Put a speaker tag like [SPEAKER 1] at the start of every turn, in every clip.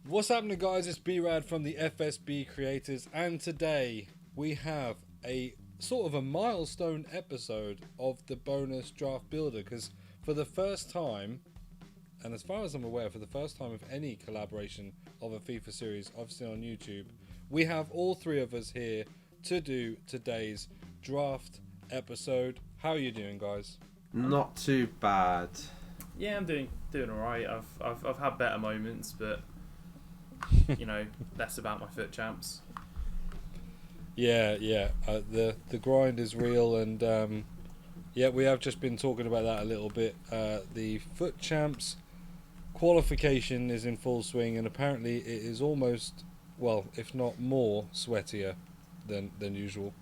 [SPEAKER 1] What's happening, guys? It's B-RAD from the FSB Creators, and today we have a sort of a milestone episode of the bonus draft builder, because for the first time, and as far as I'm aware, for the first time of any collaboration of a FIFA series I've seen on YouTube, we have all three of us here to do today's draft episode. How are you doing, guys?
[SPEAKER 2] Not too bad.
[SPEAKER 3] Yeah, I'm doing all right. I've had better moments, but you know, that's about my FUT champs.
[SPEAKER 1] Yeah. The grind is real, and yeah, we have just been talking about that a little bit. The FUT champs qualification is in full swing, and apparently it is almost, well, if not more, sweatier than usual.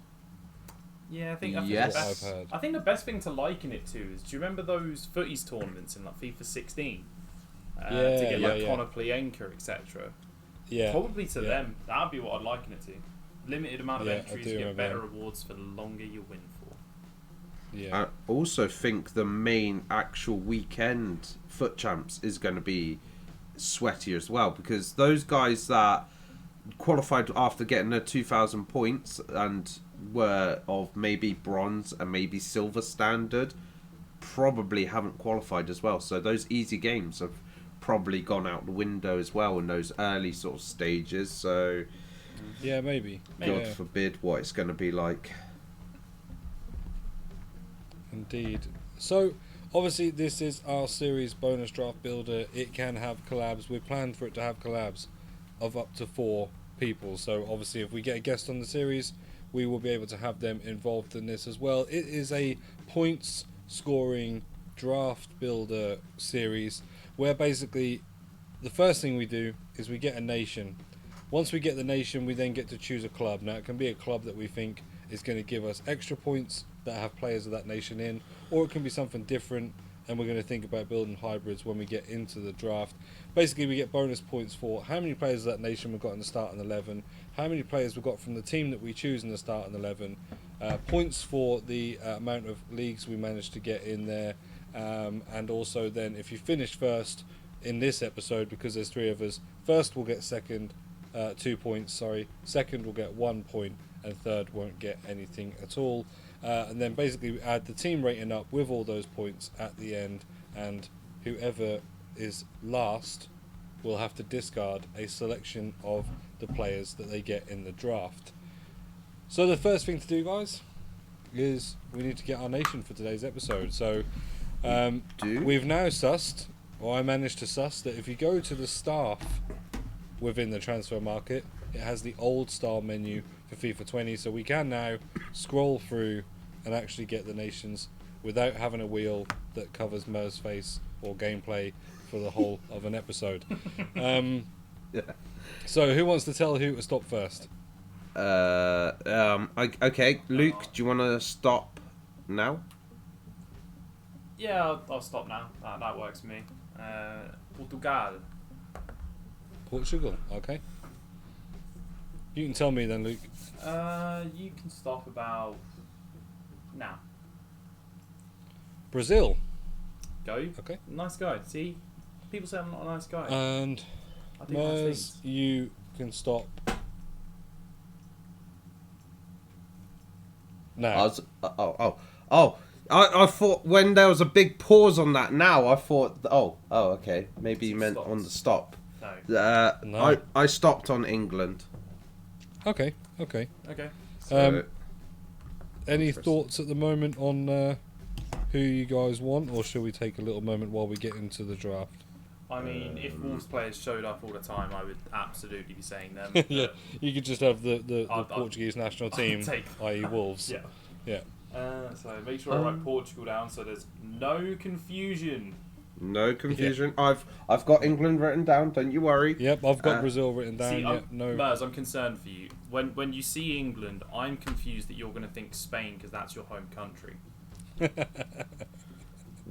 [SPEAKER 3] Yeah, I think that's
[SPEAKER 2] Yes.
[SPEAKER 3] the best.
[SPEAKER 1] I've heard.
[SPEAKER 3] I think the best thing to liken it to is, do you remember those FUT-TIERS tournaments in like FIFA 16? To get like Conor Plienka, etc.
[SPEAKER 1] Yeah,
[SPEAKER 3] Probably to them, that'd be what I'd liken it to. Limited amount of
[SPEAKER 1] Yeah, I
[SPEAKER 3] entries,
[SPEAKER 1] do
[SPEAKER 3] you get
[SPEAKER 1] remember
[SPEAKER 3] better
[SPEAKER 1] them.
[SPEAKER 3] rewards for the longer you win for.
[SPEAKER 1] yeah.
[SPEAKER 2] I also think the main actual weekend FUT champs is going to be sweaty as well, because those guys that qualified after getting their 2,000 points and were of maybe bronze and maybe silver standard probably haven't qualified as well. So those easy games have probably gone out the window as well in those early sort of stages. So
[SPEAKER 1] Yeah, maybe.
[SPEAKER 2] God
[SPEAKER 1] Yeah,
[SPEAKER 2] forbid what it's going to be like.
[SPEAKER 1] indeed. So, obviously, this is our series bonus draft builder. It can have collabs. We planned for it to have collabs of up to 4 people. So, obviously, if we get a guest on the series, we will be able to have them involved in this as well. It is a points scoring draft builder series where basically the first thing we do is we get a nation. Once we get the nation, we then get to choose a club. Now, it can be a club that we think is going to give us extra points that have players of that nation in, or it can be something different, and we're going to think about building hybrids when we get into the draft. Basically, we get bonus points for how many players of that nation we've got in the starting 11, how many players we've got from the team that we choose in the starting 11, points for the amount of leagues we managed to get in there, and also then if you finish first in this episode, because there's 3 of us, first will get 2 points, second will get 1 point, and third won't get anything at all. And then basically we add the team rating up with all those points at the end, and whoever is last will have to discard a selection of the players that they get in the draft. So the first thing to do, guys, is we need to get our nation for today's episode. So we've now sussed, or I managed to suss, that if you go to the staff within the transfer market, it has the old style menu for FIFA 20, so we can now scroll through and actually get the nations without having a wheel that covers Mer's face or gameplay for the whole of an episode. So who wants to tell who to stop first?
[SPEAKER 2] Okay, Luke, do you want to stop now?
[SPEAKER 3] Yeah, I'll stop now. That works for me. Portugal.
[SPEAKER 1] Portugal, okay. You can tell me then, Luke.
[SPEAKER 3] You can stop about now.
[SPEAKER 1] Brazil.
[SPEAKER 3] Go.
[SPEAKER 1] Okay.
[SPEAKER 3] Nice guy. See, people say I'm not a nice guy.
[SPEAKER 1] And
[SPEAKER 3] I do nice
[SPEAKER 1] Mers,
[SPEAKER 3] things.
[SPEAKER 1] you can stop now.
[SPEAKER 2] I thought when there was a big pause on that now, I thought, okay, maybe you meant
[SPEAKER 3] Stopped.
[SPEAKER 2] on the stop.
[SPEAKER 3] No.
[SPEAKER 1] No.
[SPEAKER 2] I stopped on England.
[SPEAKER 1] Okay.
[SPEAKER 3] Okay.
[SPEAKER 2] So,
[SPEAKER 1] Any
[SPEAKER 2] Interesting.
[SPEAKER 1] thoughts at the moment on who you guys want, or shall we take a little moment while we get into the draft?
[SPEAKER 3] I mean, if Wolves players showed up all the time, I would absolutely be saying them.
[SPEAKER 1] Yeah, you could just have the
[SPEAKER 3] I'd-
[SPEAKER 1] Portuguese national
[SPEAKER 3] I'd
[SPEAKER 1] team,
[SPEAKER 3] take-
[SPEAKER 1] i.e. Wolves.
[SPEAKER 3] Yeah. So make sure I write Portugal down so there's no confusion.
[SPEAKER 2] no confusion. I've got England written down. Don't you worry.
[SPEAKER 1] Yep, I've got Brazil written down.
[SPEAKER 3] See,
[SPEAKER 1] No.
[SPEAKER 3] Mers, I'm concerned for you. When you see England, I'm confused that you're going to think Spain because that's your home country.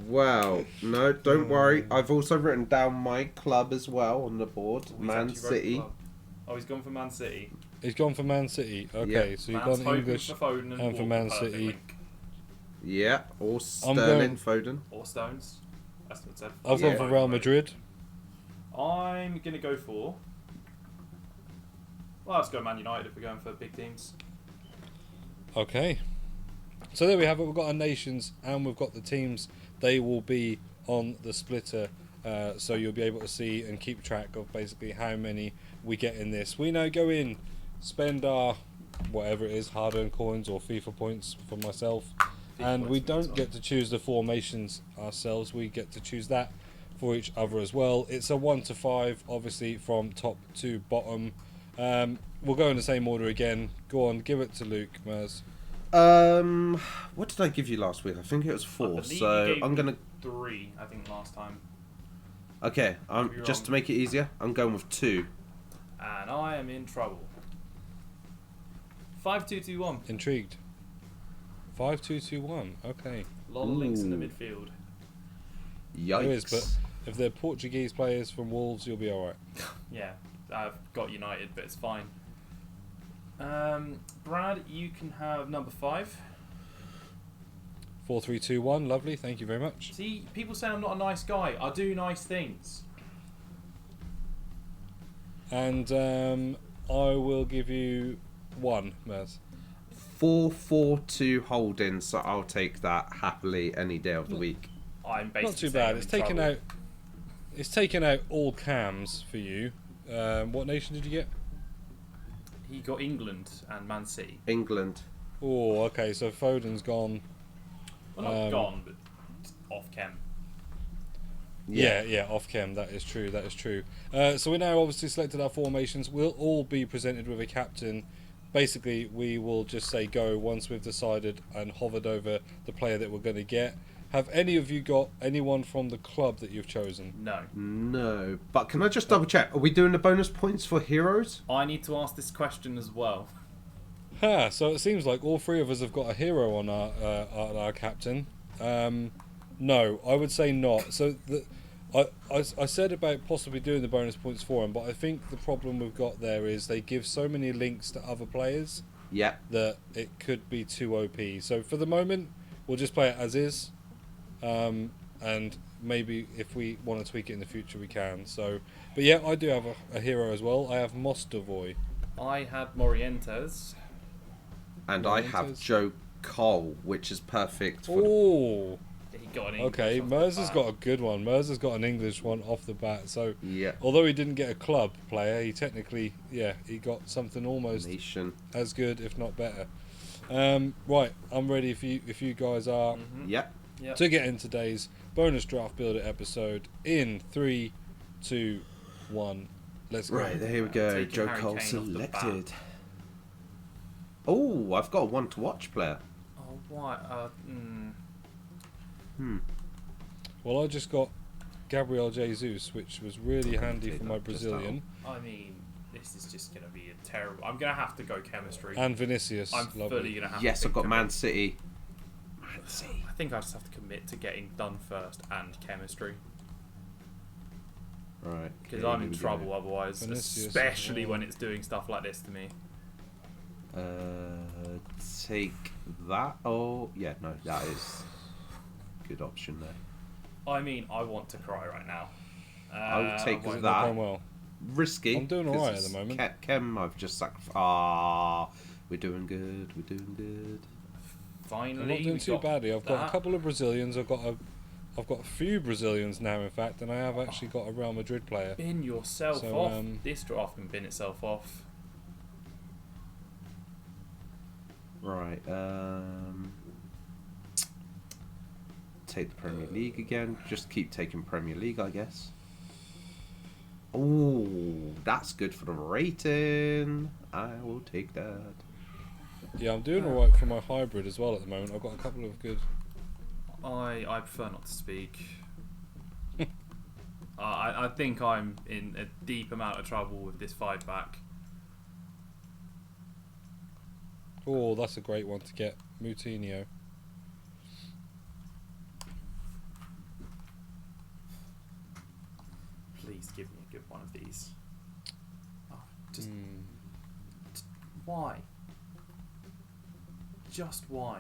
[SPEAKER 2] Well, no, don't worry. I've also written down my club as well on the board.
[SPEAKER 3] He's
[SPEAKER 2] Man
[SPEAKER 3] actually wrote
[SPEAKER 2] City.
[SPEAKER 3] club. Oh, he's gone for Man City.
[SPEAKER 1] He's gone for Man City. Okay,
[SPEAKER 2] Yeah.
[SPEAKER 1] so you've
[SPEAKER 3] Man's
[SPEAKER 1] gone
[SPEAKER 3] hoping
[SPEAKER 1] English
[SPEAKER 3] for Foden
[SPEAKER 1] and for
[SPEAKER 3] Walker,
[SPEAKER 1] Man
[SPEAKER 3] perfect
[SPEAKER 1] City.
[SPEAKER 3] link.
[SPEAKER 2] Yeah, or
[SPEAKER 1] I'm
[SPEAKER 2] Sterling, Foden.
[SPEAKER 3] Or Stones. That's what it said.
[SPEAKER 1] I've
[SPEAKER 2] Yeah.
[SPEAKER 1] gone for Real Madrid.
[SPEAKER 3] I'm going to go for Well, let's go Man United if we're going for big teams.
[SPEAKER 1] Okay. So there we have it. We've got our nations and we've got the teams. They will be on the splitter. So you'll be able to see and keep track of basically how many we get in this. We now go in, spend our whatever it is, hard-earned coins or FIFA points for myself, and we don't get to choose the formations ourselves. We get to choose that for each other as well. It's a 1 to 5, obviously from top to bottom. We'll go in the same order again. Go on, give it to Luke, Mers.
[SPEAKER 2] What did I give you last week? I think it was 4. So I'm gonna
[SPEAKER 3] 3. I think last time.
[SPEAKER 2] Okay, just to make it easier, I'm going with 2.
[SPEAKER 3] And I am in trouble. 5-2-2-1.
[SPEAKER 1] Intrigued. 5-2-2-1. Okay.
[SPEAKER 3] A lot of links in the midfield.
[SPEAKER 2] Yikes!
[SPEAKER 1] There is, but if they're Portuguese players from Wolves, you'll be all right.
[SPEAKER 3] Yeah, I've got United, but it's fine. Brad, you can have number 5.
[SPEAKER 1] 4-3-2-1. Lovely. Thank you very much.
[SPEAKER 3] See, people say I'm not a nice guy. I do nice things.
[SPEAKER 1] And I will give you 1, Mers.
[SPEAKER 2] 4-4-2 holding, so I'll take that happily any day of the week.
[SPEAKER 3] I'm basically
[SPEAKER 1] not too bad. It's taken out all cams for you. What nation did you get?
[SPEAKER 3] He got England and Man City.
[SPEAKER 2] England.
[SPEAKER 1] Oh, okay. So Foden's gone.
[SPEAKER 3] Well, not gone, but off cam.
[SPEAKER 1] Yeah, off cam. That is true. That is true. So we now obviously selected our formations. We'll all be presented with a captain. Basically, we will just say go once we've decided and hovered over the player that we're going to get. Have any of you got anyone from the club that you've chosen?
[SPEAKER 3] No.
[SPEAKER 2] No. But can I just double check? Are we doing the bonus points for heroes?
[SPEAKER 3] I need to ask this question as well.
[SPEAKER 1] So it seems like all 3 of us have got a hero on our captain. No, I would say not. So I said about possibly doing the bonus points for him, but I think the problem we've got there is they give so many links to other players that it could be too OP. So for the moment, we'll just play it as is. And maybe if we want to tweak it in the future, we can. So, but yeah, I do have a hero as well. I have Mostovoy.
[SPEAKER 3] I had Morientes.
[SPEAKER 2] And I have Joe Cole, which is perfect for
[SPEAKER 3] He got an English.
[SPEAKER 1] Okay, Mers has got a good one. Mers has got an English one off the bat. So,
[SPEAKER 2] yeah.
[SPEAKER 1] Although he didn't get a club player, he technically, he got something almost as good, if not better. Right, I'm ready if you guys are.
[SPEAKER 2] Yep.
[SPEAKER 1] To get in today's bonus draft builder episode in 3, 2, 1. Let's go.
[SPEAKER 2] Right, here we go. Joe Cole selected. Oh, I've got a 1 to watch player.
[SPEAKER 3] Oh, why?
[SPEAKER 1] Well, I just got Gabriel Jesus, which was really handy for my Brazilian.
[SPEAKER 3] I mean, this is just going to be a terrible... I'm going to have to go chemistry.
[SPEAKER 1] And Vinicius.
[SPEAKER 3] I'm fully going to have
[SPEAKER 2] to I've got Man
[SPEAKER 3] City.
[SPEAKER 2] City.
[SPEAKER 3] I think I just have to commit to getting done first and chemistry.
[SPEAKER 2] Right.
[SPEAKER 3] Because I'm in trouble otherwise, Vinicius, especially when it's doing stuff like this to me.
[SPEAKER 2] Take that. Oh, yeah, no, that is a good option there.
[SPEAKER 3] I mean, I want to cry right now.
[SPEAKER 2] I would take that.
[SPEAKER 1] Well.
[SPEAKER 2] Risky.
[SPEAKER 1] I'm doing alright at the moment.
[SPEAKER 2] Chem, I've just sacrificed. We're doing good. We're doing good.
[SPEAKER 3] Finally,
[SPEAKER 1] I'm not doing too badly. I've got a couple of Brazilians. I've got a few Brazilians now, in fact, and I have actually got a Real Madrid player.
[SPEAKER 3] Bin yourself off. This draft can bin itself off.
[SPEAKER 2] Right. Take the Premier League again. Just keep taking Premier League, I guess. Oh, that's good for the rating. I will take that.
[SPEAKER 1] Yeah, I'm doing alright for my hybrid as well at the moment. I've got a couple of good...
[SPEAKER 3] I prefer not to speak. I think I'm in a deep amount of trouble with this 5-back.
[SPEAKER 1] Oh, that's a great one to get. Moutinho.
[SPEAKER 3] Please give me a good one of these. Oh, just why? Just why?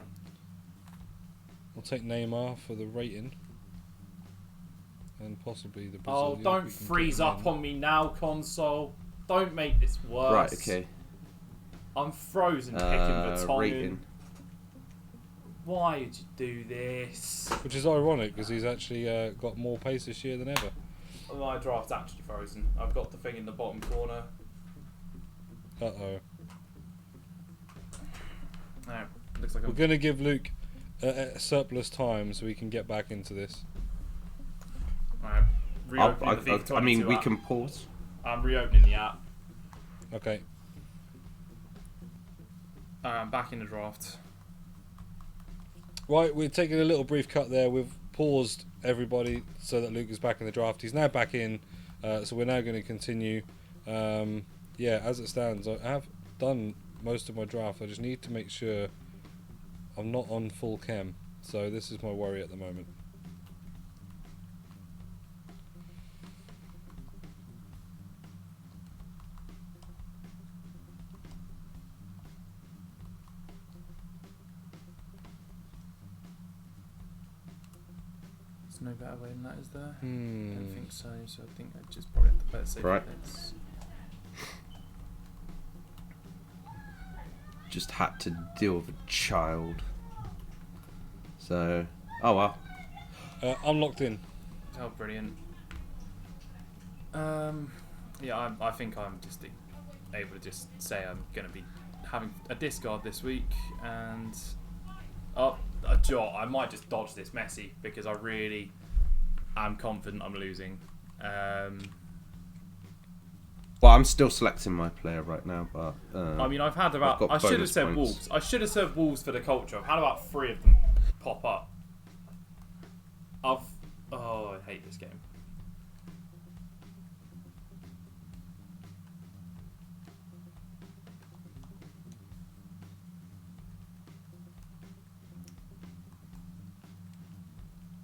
[SPEAKER 1] I'll take Neymar for the rating. And possibly the Brazilian.
[SPEAKER 3] Oh, don't freeze up on me now, console. Don't make this worse.
[SPEAKER 2] Right, okay.
[SPEAKER 3] I'm frozen picking Vertonghen.
[SPEAKER 2] Rating.
[SPEAKER 3] Why did you do this?
[SPEAKER 1] Which is ironic because he's actually got more pace this year than ever.
[SPEAKER 3] My draft's actually frozen. I've got the thing in the bottom corner.
[SPEAKER 1] Uh-oh.
[SPEAKER 3] No, looks like
[SPEAKER 1] We're going to give Luke surplus time so we can get back into this.
[SPEAKER 3] Alright, reopening the FIFA 22
[SPEAKER 2] I mean, we
[SPEAKER 3] app.
[SPEAKER 2] can pause.
[SPEAKER 3] I'm reopening the app.
[SPEAKER 1] Okay.
[SPEAKER 3] I'm back in the draft.
[SPEAKER 1] Right, we're taking a little brief cut there. We've paused everybody so that Luke is back in the draft. He's now back in, so we're now going to continue. Yeah, as it stands, I have done most of my draft. I just need to make sure I'm not on full chem. So this is my worry at the moment.
[SPEAKER 3] There's no better way than that, is there? I
[SPEAKER 1] Hmm.
[SPEAKER 3] don't think so. So I think I just probably have to better say
[SPEAKER 2] Right.
[SPEAKER 3] this.
[SPEAKER 2] Just had to deal with a child. So, oh well.
[SPEAKER 1] I'm locked in.
[SPEAKER 3] Oh, brilliant. Yeah, I think I'm just able to just say I'm going to be having a discard this week, and I might just dodge this Messi because I really am confident I'm losing.
[SPEAKER 2] Well, I'm still selecting my player right now, but
[SPEAKER 3] I mean, I've had about.
[SPEAKER 2] got
[SPEAKER 3] I should have
[SPEAKER 2] bonus
[SPEAKER 3] said
[SPEAKER 2] points.
[SPEAKER 3] Wolves. I should have said Wolves for the culture. I've had about 3 of them pop up. Oh, I hate this game.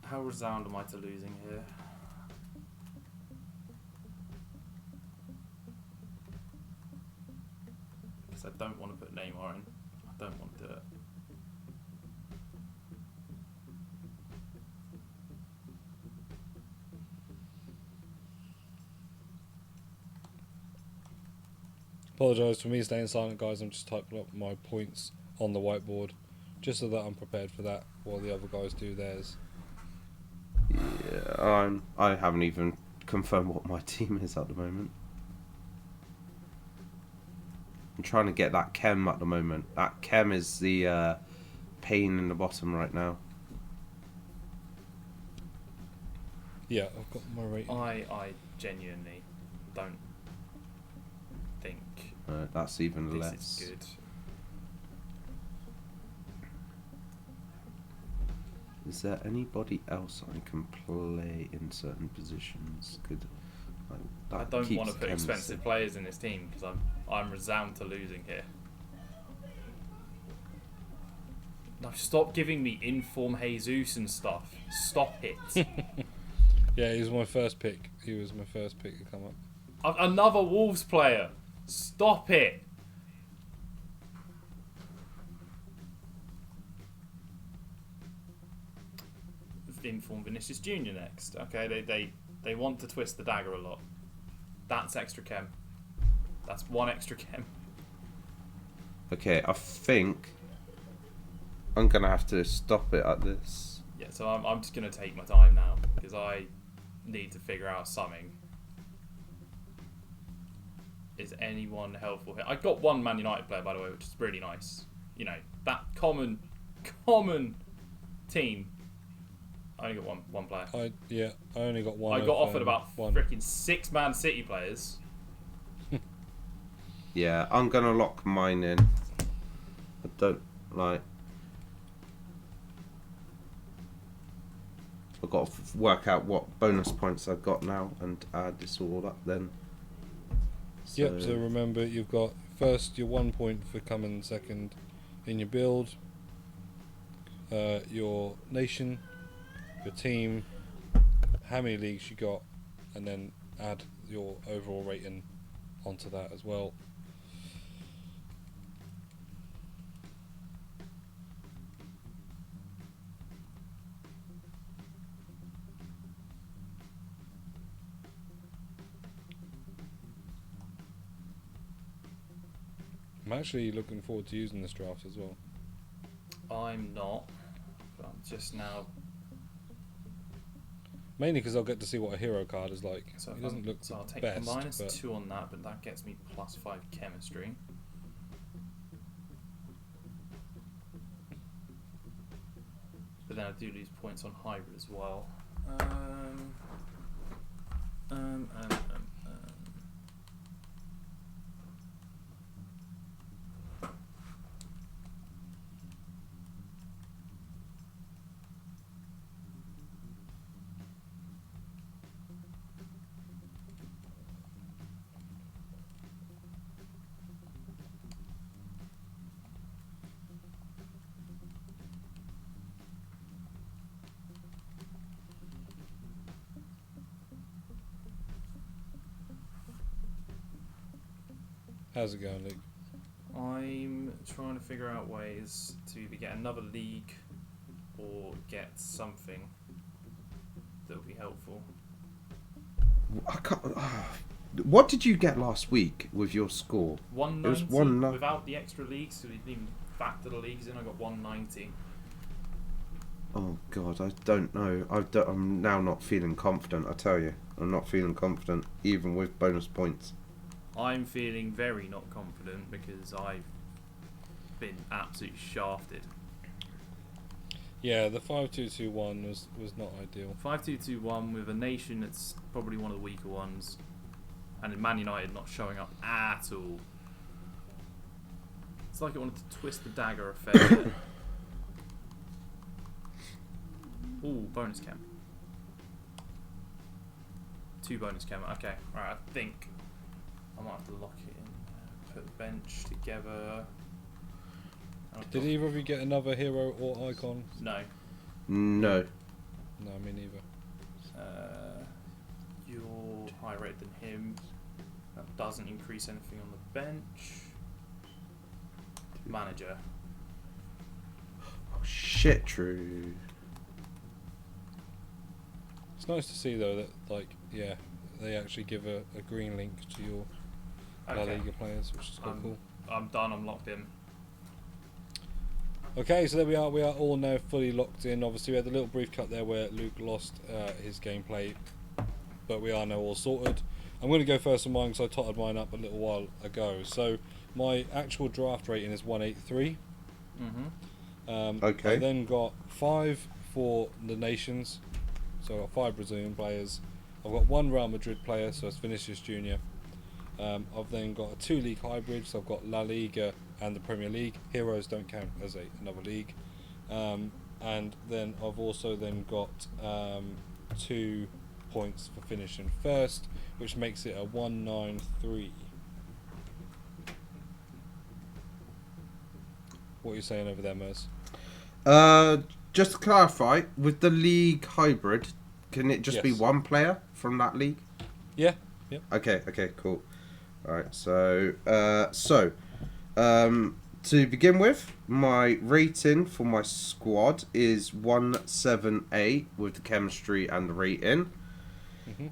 [SPEAKER 3] How resound am I to losing here? Because I don't want to put Neymar in. I don't want to do it.
[SPEAKER 1] Apologise for me staying silent, guys. I'm just typing up my points on the whiteboard, just so that I'm prepared for that while the other guys do theirs.
[SPEAKER 2] yeah, I haven't even confirmed what my team is at the moment. I'm trying to get that chem at the moment. That chem is the pain in the bottom right now.
[SPEAKER 1] Yeah, I've got my rating.
[SPEAKER 3] I genuinely don't think
[SPEAKER 2] That's even
[SPEAKER 3] this
[SPEAKER 2] less.
[SPEAKER 3] is good.
[SPEAKER 2] Is there anybody else I can play in certain positions?
[SPEAKER 3] I don't want to put expensive players in this team because I'm resound to losing here. Now stop giving me inform Jesus and stuff. Stop it.
[SPEAKER 1] Yeah, he was my first pick. He was my first pick to come up.
[SPEAKER 3] Another Wolves player. Stop it. Inform Vinicius Junior next. Okay, they want to twist the dagger a lot. That's extra chem. That's 1 extra chem.
[SPEAKER 2] Okay, I think I'm gonna have to stop it at this.
[SPEAKER 3] Yeah, so I'm just gonna take my time now because I need to figure out something. Is anyone helpful here? I got 1 Man United player, by the way, which is really nice. You know, that common team. I only got one player.
[SPEAKER 1] I only got 1.
[SPEAKER 3] I got offered about
[SPEAKER 1] 1.
[SPEAKER 3] freaking 6 Man City players.
[SPEAKER 2] Yeah, I'm gonna lock mine in. I don't like. I've got to work out what bonus points I've got now and add this all up then.
[SPEAKER 1] Yep, so remember you've got first your 1 point for coming second in your build, your nation, your team, how many leagues you got, and then add your overall rating onto that as well. I'm actually looking forward to using this draft as well.
[SPEAKER 3] I'm not. But I'm just now.
[SPEAKER 1] Mainly because I'll get to see what a hero card is like.
[SPEAKER 3] So
[SPEAKER 1] He doesn't look
[SPEAKER 3] I'll
[SPEAKER 1] the
[SPEAKER 3] take
[SPEAKER 1] best, but
[SPEAKER 3] -2 on that, but that gets me +5 chemistry. But then I do lose points on hybrid as well.
[SPEAKER 1] how's it going, Luke?
[SPEAKER 3] I'm trying to figure out ways to either get another league or get something that would be helpful.
[SPEAKER 2] I can't. What did you get last week with your score?
[SPEAKER 3] 190
[SPEAKER 2] It was 190.
[SPEAKER 3] without the extra leagues, so we didn't even factor the leagues in. I got 190.
[SPEAKER 2] Oh God, I don't know. I'm now not feeling confident. I tell you, I'm not feeling confident, even with bonus points.
[SPEAKER 3] I'm feeling very not confident because I've been absolutely shafted.
[SPEAKER 1] Yeah, the 5-2-2-1 was not ideal.
[SPEAKER 3] 5-2-2-1 with a nation that's probably one of the weaker ones, and in Man United not showing up at all. It's like it wanted to twist the dagger a fair bit. Ooh, bonus chem. 2 bonus chem. Okay, alright, I think I might have to lock it in. Put the bench together.
[SPEAKER 1] Did either of you get another hero or icon?
[SPEAKER 3] No.
[SPEAKER 2] No.
[SPEAKER 1] No, me neither.
[SPEAKER 3] You're higher rated than him. That doesn't increase anything on the bench. Manager.
[SPEAKER 2] Oh shit, true.
[SPEAKER 1] It's nice to see though that, like, yeah, they actually give a green link to your La Liga players, which is quite cool.
[SPEAKER 3] I'm done. I'm locked in.
[SPEAKER 1] Okay, so there we are. We are all now fully locked in. Obviously, we had a little brief cut there where Luke lost his gameplay, but we are now all sorted. I'm going to go first on mine because I totted mine up a little while ago. So my actual draft rating is 183.
[SPEAKER 2] Okay.
[SPEAKER 1] I then got 5 for the nations, so I got 5 Brazilian players. I've got 1 Real Madrid player, so it's Vinicius Junior. I've then got a 2 league hybrid, so I've got La Liga and the Premier League. Heroes don't count as another league. And then I've also then got 2 points for finishing first, which makes it a 193. What are you saying over there, Mers?
[SPEAKER 2] Just to clarify, with the league hybrid, can it just be
[SPEAKER 1] Yes.
[SPEAKER 2] 1 player from that league?
[SPEAKER 1] Yeah. Yep.
[SPEAKER 2] Okay, cool. Alright, so to begin with, my rating for my squad is 178 with the chemistry and the rating.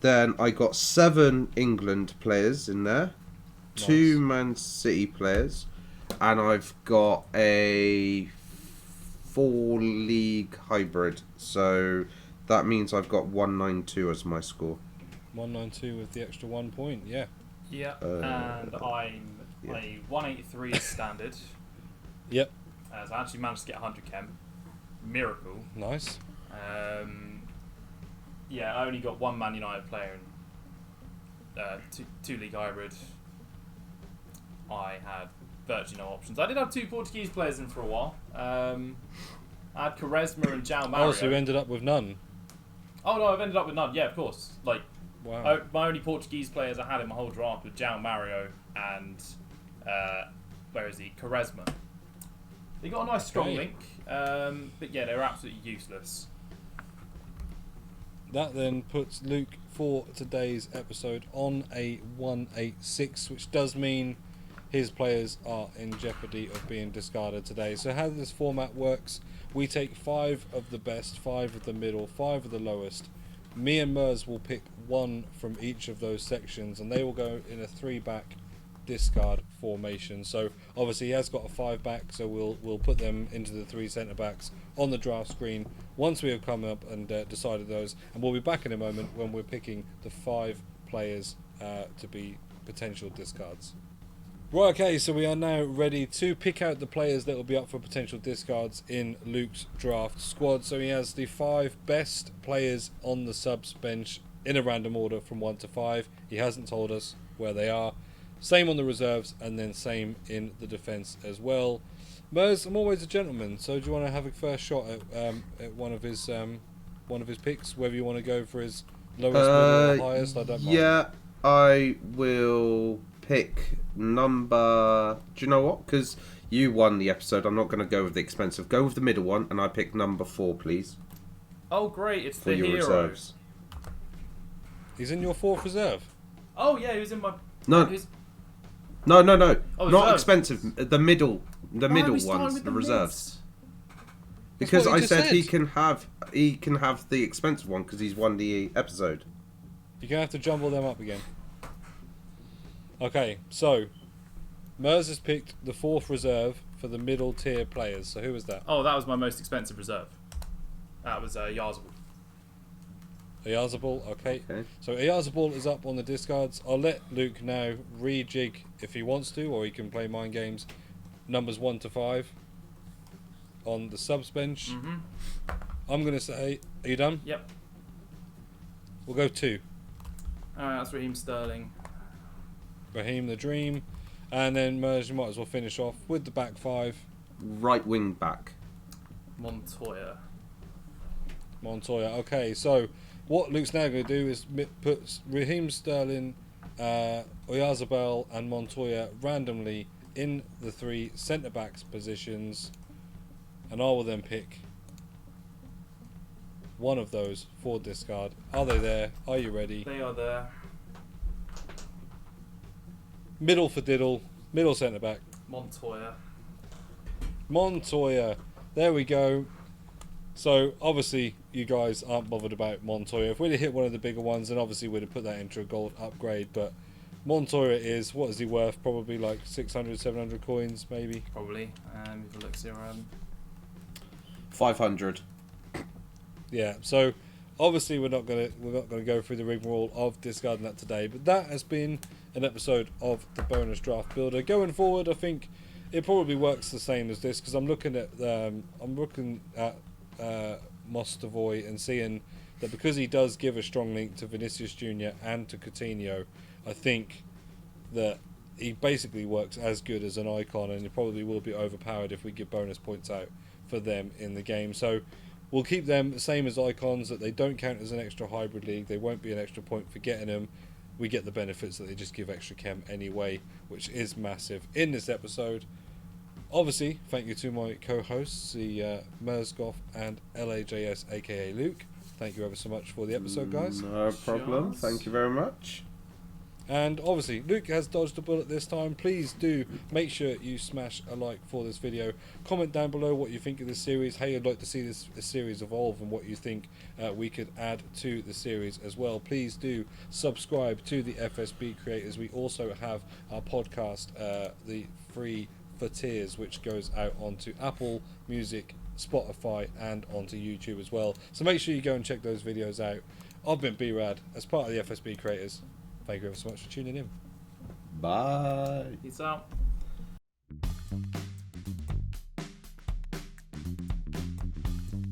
[SPEAKER 2] Then I got 7 England players in there, 2 Man City players, and I've got a 4 league hybrid. So that means I've got 192 as my score.
[SPEAKER 1] 192 with the extra 1 point. Yeah.
[SPEAKER 3] Yeah, and I'm a 183 as standard.
[SPEAKER 1] Yep.
[SPEAKER 3] As I actually managed to get 100 chem. Miracle.
[SPEAKER 1] Nice.
[SPEAKER 3] Yeah, I only got 1 Man United player and 2 league hybrid. I had virtually no options. I did have 2 Portuguese players in for a while. I had Quaresma and João Mario.
[SPEAKER 1] Oh, so you ended up with none.
[SPEAKER 3] Oh no, I've ended up with none. Yeah, of course. Like,
[SPEAKER 1] Wow.
[SPEAKER 3] my only Portuguese players I had in my whole draft were João Mario and where is he? Quaresma. They got a nice strong
[SPEAKER 1] Okay.
[SPEAKER 3] link, but yeah, they were absolutely useless.
[SPEAKER 1] That then puts Luke for today's episode on a 186, which does mean his players are in jeopardy of being discarded today. So how this format works, we take 5 of the best, 5 of the middle, 5 of the lowest. Me and Mers will pick 1 from each of those sections, and they will go in a 3-back discard formation. So obviously he has got a 5 back, so we'll put them into the 3 centre backs on the draft screen once we have come up and decided those, and we'll be back in a moment when we're picking the 5 players to be potential discards. Right, okay, so we are now ready to pick out the players that will be up for potential discards in Luke's draft squad. So he has the 5 best players on the subs bench in a random order from 1 to 5. He hasn't told us where they are. Same on the reserves, and then same in the defence as well. Mers, I'm always a gentleman, so do you want to have a first shot at one of his picks, whether you want to go for his lowest or highest? I don't mind.
[SPEAKER 2] Yeah, I will pick number... Do you know what? Because you won the episode, I'm not going to go with the expensive. Go with the middle one, and I pick number 4, please.
[SPEAKER 3] Oh, great, it's
[SPEAKER 2] For
[SPEAKER 3] the
[SPEAKER 2] your
[SPEAKER 3] hero.
[SPEAKER 2] reserves.
[SPEAKER 1] He's in your 4th reserve.
[SPEAKER 3] Oh, yeah, he was in my...
[SPEAKER 2] No.
[SPEAKER 3] Who's...
[SPEAKER 2] No, no, no.
[SPEAKER 3] Oh,
[SPEAKER 2] not
[SPEAKER 3] reserves.
[SPEAKER 2] expensive. The middle
[SPEAKER 3] Why
[SPEAKER 2] ones,
[SPEAKER 3] with
[SPEAKER 2] the reserves.
[SPEAKER 1] That's
[SPEAKER 2] Because
[SPEAKER 1] what we
[SPEAKER 2] I
[SPEAKER 1] just
[SPEAKER 2] said
[SPEAKER 1] said.
[SPEAKER 2] he can have the expensive one because he's won the episode.
[SPEAKER 1] You're going to have to jumble them up again. Okay, so Mers has picked the 4th reserve for the middle tier players. So who was that?
[SPEAKER 3] Oh, that was my most expensive reserve. That was Yarzabal.
[SPEAKER 1] Ayazabal, okay.
[SPEAKER 2] Okay.
[SPEAKER 1] So Ayazabal is up on the discards. I'll let Luke now rejig if he wants to, or he can play mind games. Numbers 1 to 5 on the subs bench.
[SPEAKER 3] Mm-hmm.
[SPEAKER 1] I'm going to say, are you done?
[SPEAKER 3] Yep.
[SPEAKER 1] We'll go 2.
[SPEAKER 3] Alright, that's Raheem Sterling.
[SPEAKER 1] Raheem the Dream. And then Merge, you might as well finish off with the back 5.
[SPEAKER 2] Right wing back.
[SPEAKER 3] Montoya.
[SPEAKER 1] Montoya. Okay, so what Luke's now going to do is put Raheem Sterling, Oyazabal and Montoya randomly in the 3 centre-backs positions, and I will then pick one of those for discard. Are they there? Are you ready?
[SPEAKER 3] They are there.
[SPEAKER 1] Middle for diddle. Middle centre-back.
[SPEAKER 3] Montoya.
[SPEAKER 1] Montoya. There we go. So obviously you guys aren't bothered about Montoya. If we'd have hit one of the bigger ones, then obviously we'd have put that into a gold upgrade. But Montoya is, what is he worth? Probably like 600, 700 coins, maybe.
[SPEAKER 3] Probably. We've looked here.
[SPEAKER 2] 500.
[SPEAKER 1] Yeah. So obviously we're not gonna go through the rigmarole of discarding that today. But that has been an episode of the bonus draft builder. Going forward, I think it probably works the same as this, because I'm looking at Mostovoy and seeing that because he does give a strong link to Vinicius Jr. and to Coutinho, I think that he basically works as good as an icon, and he probably will be overpowered if we give bonus points out for them in the game. So we'll keep them the same as icons, that they don't count as an extra hybrid league. They won't be an extra point for getting them. We get the benefits that they just give extra chem anyway, which is massive in this episode. Obviously, thank you to my co-hosts, the MERSGOTH and LAJS, aka Luke. Thank you ever so much for the episode, guys.
[SPEAKER 2] No problem.
[SPEAKER 3] Cheers.
[SPEAKER 2] Thank you very much.
[SPEAKER 1] And obviously, Luke has dodged a bullet this time. Please do make sure you smash a like for this video. Comment down below what you think of this series, how you'd like to see this series evolve, and what you think we could add to the series as well. Please do subscribe to the FSB Creators. We also have our podcast, the free FUT-TIERS, which goes out onto Apple Music, Spotify, and onto YouTube as well. So make sure you go and check those videos out. I've been B-RAD as part of the FSB Creators. Thank you ever so much for tuning in.
[SPEAKER 2] Bye.
[SPEAKER 3] Peace out.